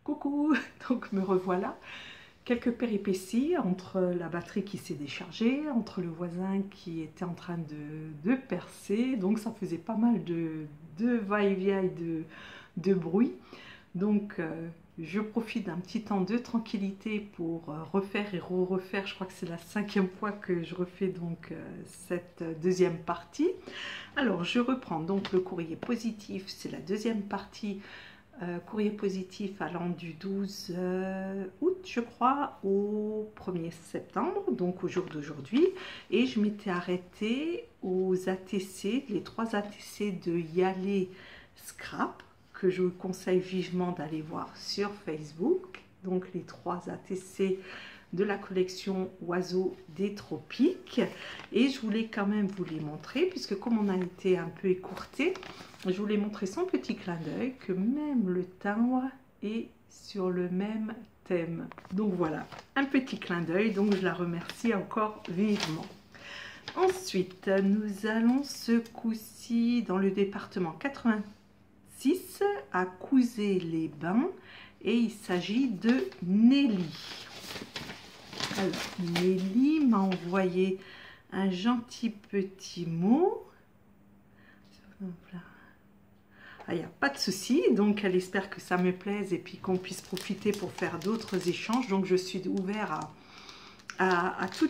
coucou, donc me revoilà. Quelques péripéties entre la batterie qui s'est déchargée, entre le voisin qui était en train de percer, donc ça faisait pas mal de va-et-vient de bruit. Donc je profite d'un petit temps de tranquillité pour refaire et refaire. Je crois que c'est la 5e fois que je refais donc cette deuxième partie. Alors je reprends donc le courrier positif, c'est la deuxième partie. Courrier positif allant du 12 août, je crois, au 1er septembre, donc au jour d'aujourd'hui. Et je m'étais arrêtée aux ATC, les 3 ATC de Yalé Scrap, que je vous conseille vivement d'aller voir sur Facebook. Donc les 3 ATC de la collection Oiseaux des Tropiques. Et je voulais quand même vous les montrer, puisque comme on a été un peu écourté, je voulais montrer son petit clin d'œil, que même le timbre est sur le même thème. Donc voilà, un petit clin d'œil, donc je la remercie encore vivement. Ensuite, nous allons ce coup-ci dans le département 86 à Couzé-les-Bains, et il s'agit de Nelly. Alors, Nelly m'a envoyé un gentil petit mot. Voilà. Il n'y a pas de souci, donc elle espère que ça me plaise et puis qu'on puisse profiter pour faire d'autres échanges. Donc je suis ouvert à tout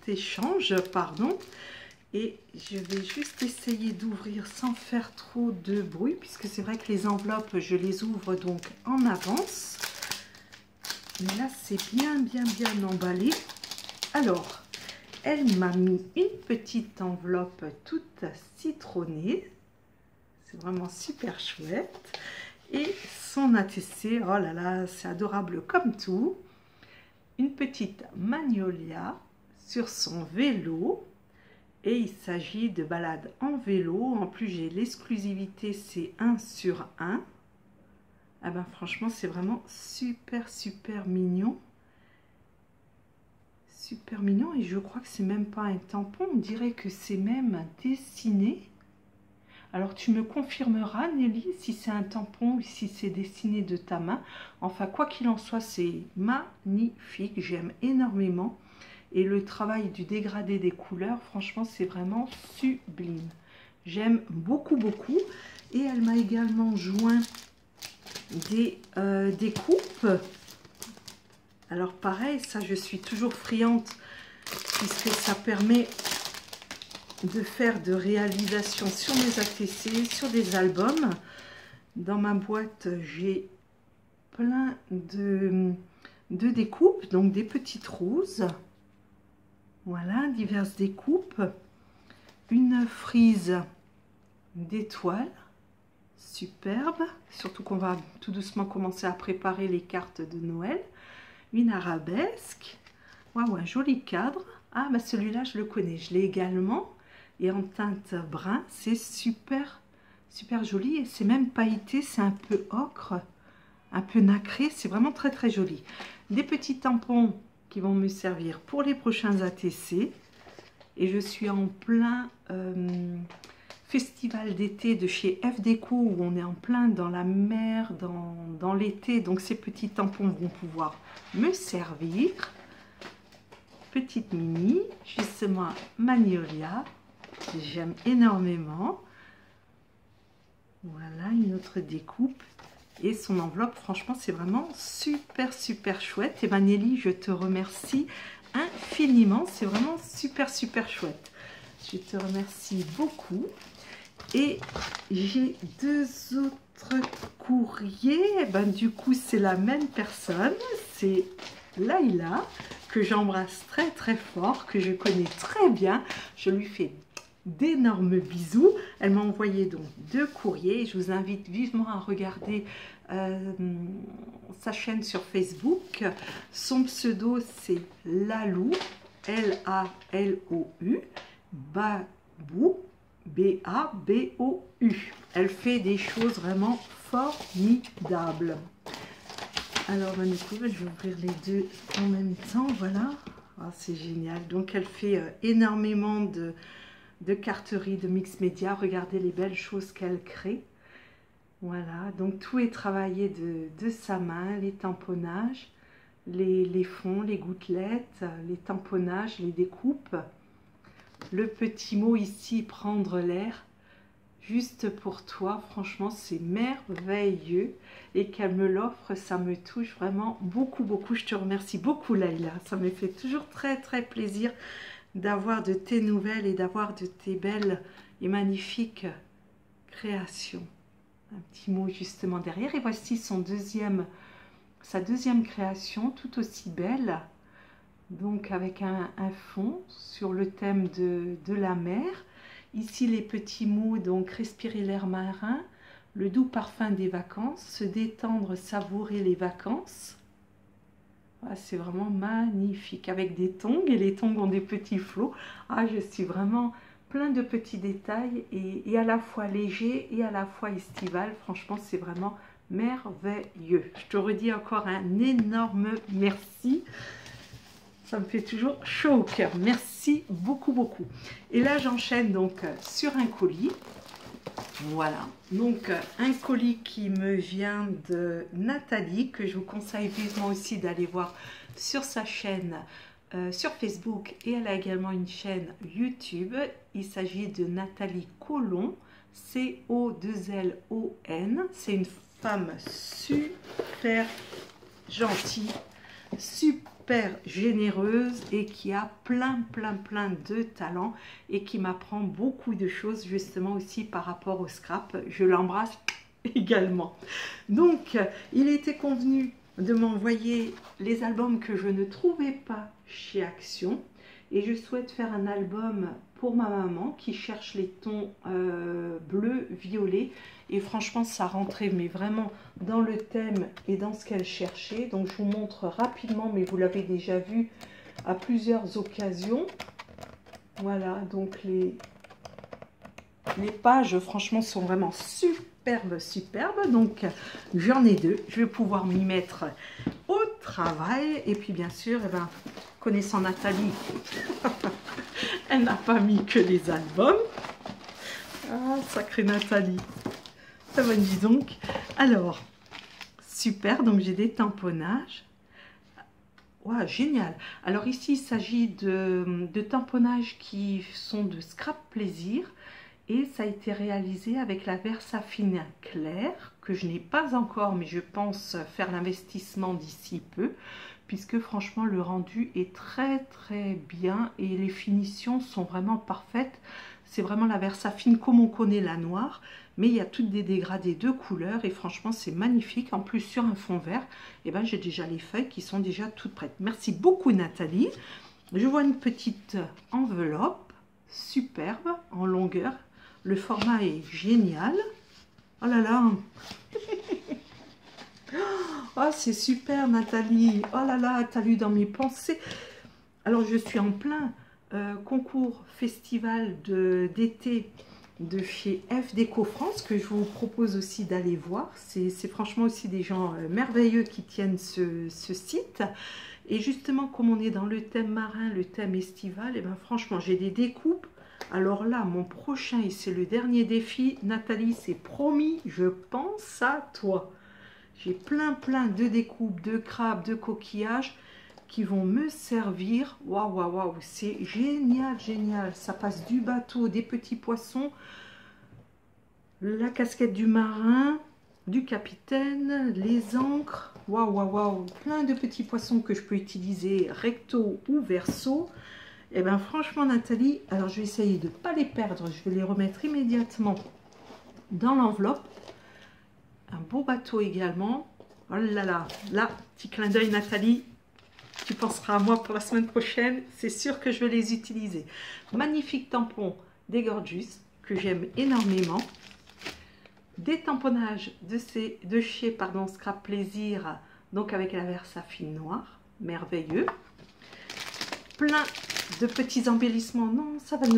échange, pardon. Et je vais juste essayer d'ouvrir sans faire trop de bruit, puisque c'est vrai que les enveloppes, je les ouvre donc en avance. Mais là, c'est bien emballé. Alors, elle m'a mis une petite enveloppe toute citronnée. C'est vraiment super chouette. Et son ATC, oh là là, c'est adorable comme tout. Une petite magnolia sur son vélo. Et il s'agit de balade en vélo. En plus, j'ai l'exclusivité, c'est 1 sur 1. Ah ben franchement, c'est vraiment super mignon. Super mignon. Et je crois que c'est même pas un tampon. On dirait que c'est même dessiné. Alors tu me confirmeras, Nelly, si c'est un tampon ou si c'est dessiné de ta main. Enfin, quoi qu'il en soit, c'est magnifique. J'aime énormément. Et le travail du dégradé des couleurs, franchement, c'est vraiment sublime. J'aime beaucoup. Et elle m'a également joint des coupes. Alors pareil, ça, je suis toujours friande, puisque ça permet de faire de réalisation sur mes ATC, sur des albums. Dans ma boîte, j'ai plein de découpes, donc des petites roses. Voilà, diverses découpes. Une frise d'étoiles, superbe. Surtout qu'on va tout doucement commencer à préparer les cartes de Noël. Une arabesque. Waouh, un joli cadre. Ah, bah celui-là, je le connais. Je l'ai également. Et en teinte brun, c'est super joli. Et c'est même pailleté, c'est un peu ocre, un peu nacré. C'est vraiment très joli. Des petits tampons qui vont me servir pour les prochains ATC. Et je suis en plein festival d'été de chez F Déco, où on est en plein dans la mer, dans l'été. Donc ces petits tampons vont pouvoir me servir. Petite mini, justement magnolia. J'aime énormément. Voilà, une autre découpe. Et son enveloppe, franchement, c'est vraiment super chouette. Et Nelly, je te remercie infiniment. C'est vraiment super chouette. Je te remercie beaucoup. Et j'ai 2 autres courriers. Ben, du coup, c'est la même personne. C'est Laïla, que j'embrasse très fort, que je connais très bien. Je lui fais d'énormes bisous. Elle m'a envoyé donc 2 courriers. Je vous invite vivement à regarder sa chaîne sur Facebook. Son pseudo, c'est Lalou, L-A-L-O-U, Babou, B-A-B-O-U. Elle fait des choses vraiment formidables. Alors, du coup, je vais ouvrir les 2 en même temps. Voilà. Oh, c'est génial. Donc, elle fait énormément de carterie, de mix média. Regardez les belles choses qu'elle crée. Voilà, donc tout est travaillé de sa main, les tamponnages, les fonds, les gouttelettes, les tamponnages, les découpes. Le petit mot ici, prendre l'air, juste pour toi, franchement c'est merveilleux. Et qu'elle me l'offre, ça me touche vraiment beaucoup, beaucoup. Je te remercie beaucoup Laïla, ça me fait toujours très, très plaisir d'avoir de tes nouvelles et d'avoir de tes belles et magnifiques créations. Un petit mot justement derrière. Et voici sa deuxième création, tout aussi belle. Donc avec un fond sur le thème de la mer. Ici les petits mots, donc respirer l'air marin, le doux parfum des vacances, se détendre, savourer les vacances. Ah, c'est vraiment magnifique avec des tongs et les tongs ont des petits flots. Ah, je suis vraiment plein de petits détails et à la fois léger et à la fois estival. Franchement, c'est vraiment merveilleux. Je te redis encore un énorme merci. Ça me fait toujours chaud au cœur. Merci beaucoup, beaucoup. Et là, j'enchaîne donc sur un colis. Voilà, donc un colis qui me vient de Nathalie, que je vous conseille vivement aussi d'aller voir sur sa chaîne sur Facebook, et elle a également une chaîne YouTube. Il s'agit de Nathalie Colon, C-O-2-L-O-N. C'est une femme super gentille, super généreuse et qui a plein de talent et qui m'apprend beaucoup de choses justement aussi par rapport au scrap. Je l'embrasse également. Donc il était convenu de m'envoyer les albums que je ne trouvais pas chez Action et je souhaite faire un album pour ma maman qui cherche les tons bleu, violet, et franchement ça rentrait mais vraiment dans le thème et dans ce qu'elle cherchait. Donc je vous montre rapidement, mais vous l'avez déjà vu à plusieurs occasions. Voilà, donc les pages franchement sont vraiment superbes. Donc j'en ai deux, je vais pouvoir m'y mettre au travail. Et puis bien sûr, eh ben, connaissant Nathalie, elle n'a pas mis que les albums. Ah, sacrée Nathalie. Ça va, dis donc. Alors, super, donc j'ai des tamponnages. Wow, génial. Alors ici, il s'agit de tamponnages qui sont de Scrap Plaisir. Et ça a été réalisé avec la Versafine claire, que je n'ai pas encore, mais je pense faire l'investissement d'ici peu, puisque franchement le rendu est très bien et les finitions sont vraiment parfaites. C'est vraiment la Versafine comme on connaît la noire, mais il y a toutes des dégradés de couleurs et franchement c'est magnifique. En plus sur un fond vert, et ben, j'ai déjà les feuilles qui sont déjà toutes prêtes. Merci beaucoup Nathalie. Je vois une petite enveloppe superbe en longueur. Le format est génial. Oh là là. Oh, c'est super Nathalie. Oh là là, t'as lu dans mes pensées. Alors je suis en plein concours festival d'été de chez F Déco France, que je vous propose aussi d'aller voir. C'est franchement aussi des gens merveilleux qui tiennent ce site. Et justement, comme on est dans le thème marin, le thème estival, et ben franchement, j'ai des découpes. Alors là, mon prochain, et c'est le dernier défi, Nathalie, c'est promis, je pense à toi. J'ai plein de découpes, de crabes, de coquillages qui vont me servir. Waouh, c'est génial. Ça passe du bateau, des petits poissons, la casquette du marin, du capitaine, les ancres. Waouh, plein de petits poissons que je peux utiliser recto ou verso. Et bien franchement Nathalie, alors je vais essayer de ne pas les perdre, je vais les remettre immédiatement dans l'enveloppe. Un beau bateau également. Oh là là, là, petit clin d'œil Nathalie, tu penseras à moi pour la semaine prochaine, c'est sûr que je vais les utiliser. Magnifique tampon des Gorgeous, que j'aime énormément. Des tamponnages de chez Scrap Plaisir, donc avec la Versafine noire, merveilleux. Plein de petits embellissements, non, ça va nous